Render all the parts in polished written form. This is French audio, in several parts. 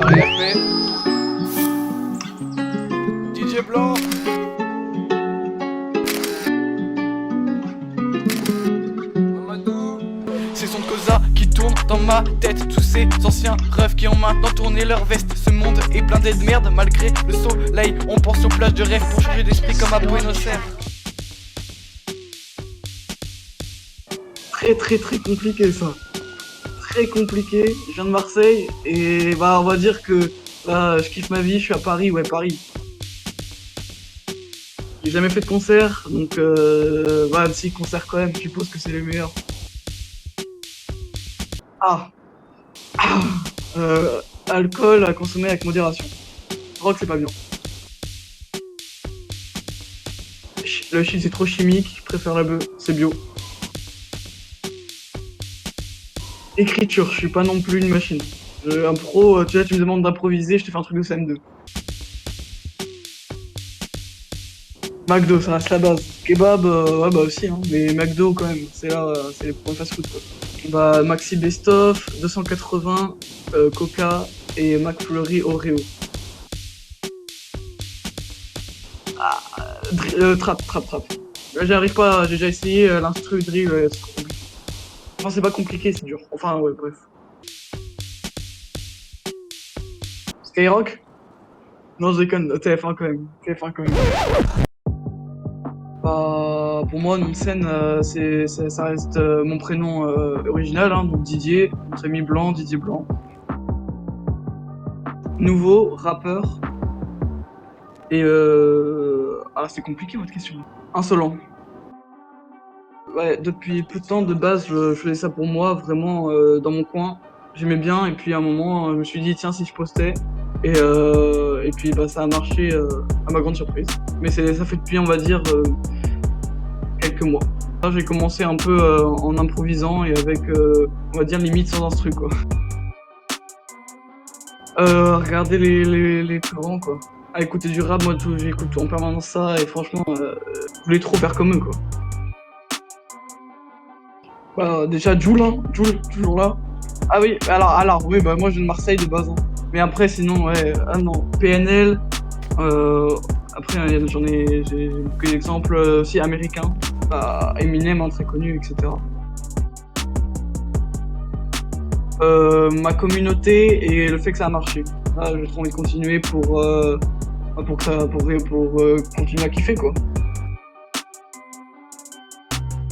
Arrière DJ Blanc. Mamadou. C'est son cosa qui tourne dans ma tête. Tous ces anciens rêves qui ont maintenant tourné leur veste. Ce monde est blindé de merde malgré le soleil. On pense aux plages de rêve pour changer d'esprit comme à Buenos Aires. Très compliqué ça. Très compliqué. Je viens de Marseille et bah on va dire que là je kiffe ma vie, je suis à Paris, ouais Paris. J'ai jamais fait de concert, donc bah si concert quand même, je suppose que c'est les meilleurs. Ah, alcool à consommer avec modération. Drogue c'est pas bien. Le shit c'est trop chimique, je préfère la bœuf, c'est bio. Écriture, je suis pas non plus une machine. Un pro, tu vois, tu me demandes d'improviser, je te fais un truc de CM2. McDo, ça reste la base. Kebab, ouais bah aussi, hein. Mais McDo quand même, c'est là, c'est les premiers fast-food quoi. Bah Maxi Best-of, 280, Coca et McFlurry Oreo. Ah, trap. Là j'arrive pas, j'ai déjà essayé l'instru drill, c'est trop compliqué. Enfin c'est pas compliqué, c'est dur. Enfin ouais, bref. Skyrock? Non je déconne, TF1 quand même. Bah, pour moi, nom de scène, ça reste mon prénom original, hein, donc Didier, Rémi Blanc, Didier Blanc. Nouveau rappeur. Et ah, c'est compliqué votre question. Insolent. Ouais, depuis peu de temps, de base, je faisais ça pour moi, vraiment dans mon coin. J'aimais bien, et puis à un moment, je me suis dit, tiens, si je postais. Et puis bah, ça a marché à ma grande surprise. Mais ça fait depuis, on va dire, quelques mois. Là, j'ai commencé un peu en improvisant et avec, on va dire, limite sans instru, quoi. Regarder les plus grands, quoi. À écouter du rap, moi, j'écoute en permanence ça, et franchement, je voulais trop faire comme eux, quoi. Bah, déjà, Jul, hein, Jul, toujours là. Ah oui, alors, oui, bah, moi, je viens de Marseille de base, hein. Mais après, sinon, ouais, ah non, PNL, après, j'ai beaucoup d'exemples aussi américains. Bah, Eminem, hein, très connu, etc. Ma communauté et le fait que ça a marché. Là, j'ai trop envie de continuer pour continuer à kiffer, quoi.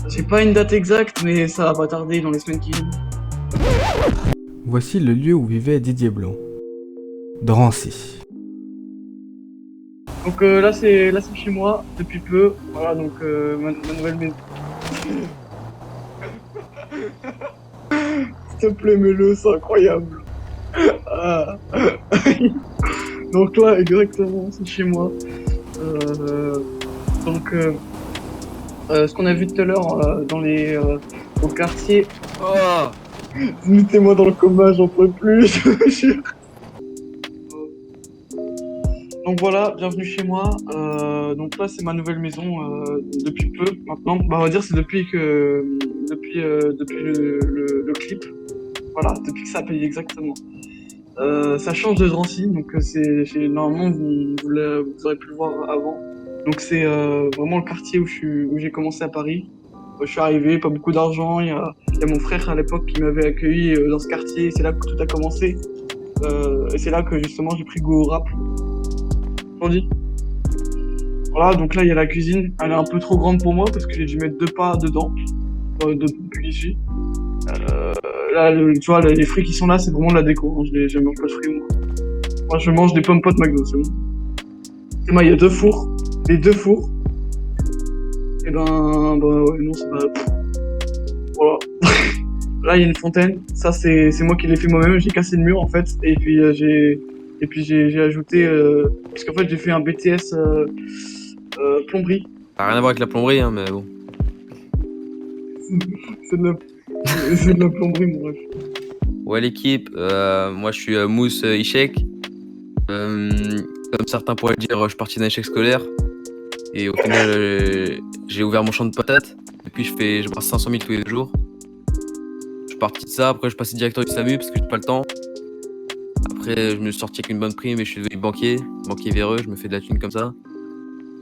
J'ai pas une date exacte, mais ça va pas tarder dans les semaines qui viennent. Voici le lieu où vivait Didier Blanc. Drancy. Donc là c'est chez moi depuis peu. Voilà donc ma nouvelle maison. S'il te plaît mets-le, c'est incroyable. Ah. Donc là exactement c'est chez moi. Donc ce qu'on a vu tout à l'heure dans au quartier. Oh. Mettez-moi dans le coma, j'en peux plus, je vous jure. Donc voilà, bienvenue chez moi. Donc là, c'est ma nouvelle maison depuis peu maintenant. Bah, on va dire c'est depuis le clip. Voilà, depuis que ça a payé exactement. Ça change de Drancy, donc normalement vous aurez pu le voir avant. Donc c'est vraiment le quartier où j'ai commencé à Paris. Je suis arrivé, pas beaucoup d'argent. Il y a mon frère à l'époque qui m'avait accueilli dans ce quartier. C'est là que tout a commencé. Et c'est là que justement j'ai pris goût au rap. On dit. Voilà, donc là il y a la cuisine. Elle est un peu trop grande pour moi parce que j'ai dû mettre 2 pas dedans depuis ici. Là, tu vois, les fruits qui sont là, c'est vraiment de la déco. Hein. Je mange pas de fruits, moi. Moi, je mange des pommes potes McDo, c'est bon. Et moi, il y a 2 fours. Les 2 fours. Et ben ouais, non, c'est pas. Voilà. Là, il y a une fontaine. Ça, c'est moi qui l'ai fait moi-même. J'ai cassé le mur, en fait. Et puis, j'ai ajouté. Parce qu'en fait, j'ai fait un BTS plomberie. Ça n'a rien à voir avec la plomberie, hein, mais bon. C'est de la plomberie, mon ref. Ouais, l'équipe, moi je suis Mousse Ishek. Comme certains pourraient le dire, je suis parti d'un échec scolaire. Et au final, j'ai ouvert mon champ de patates. Et puis je brasse 500 000 tous les jours. Je suis parti de ça, après je suis passé directeur du SAMU parce que j'ai pas le temps. après, je me suis sorti avec une bonne prime et je suis devenu banquier véreux, je me fais de la thune comme ça.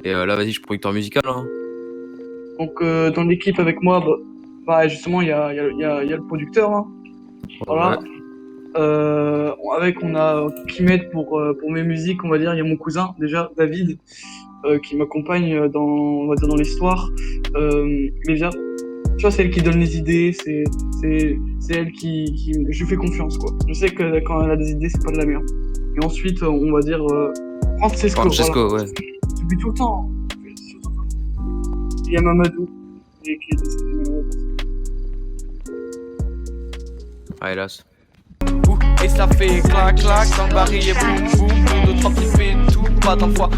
Et là, vas-y, je suis producteur musical. Hein. Donc, dans l'équipe avec moi, bah, justement, il y a le producteur. Hein. Voilà. Avec, on a qui m'aide pour mes musiques, on va dire. Il y a mon cousin, déjà, David, qui m'accompagne on va dire, dans l'histoire. Déjà, tu vois, c'est elle qui donne les idées, c'est elle qui. Je lui fais confiance, quoi. Je sais que quand elle a des idées, c'est pas de la merde. Et ensuite, on va dire. Francesco. Francesco, voilà. ouais. Depuis tout le temps. Il y a Mamadou, qui est décédé malheureusement. Ah, hélas. Et ça fait clac clac dans le baril et boum boum. Boum, 2, 3 petits fait tout, pas d'un fois.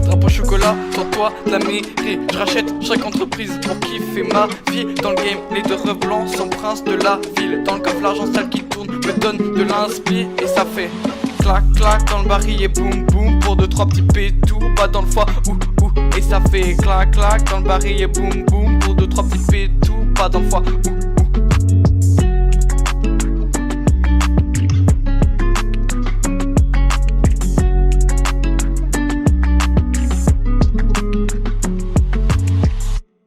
Drapeau chocolat, sur toi, de la mairie. Je rachète chaque entreprise pour kiffer ma vie. Dans le game, les deux rêves blancs sont princes de la ville. Dans le coffre, l'argent sale qui tourne me donne de l'inspi. Et ça fait clac clac dans le baril et boum boum. Pour 2, 3 petits pétous, pas dans le foie. Et ça fait clac clac dans le baril et boum boum. Pour 2, 3 petits pétous, pas dans le foie.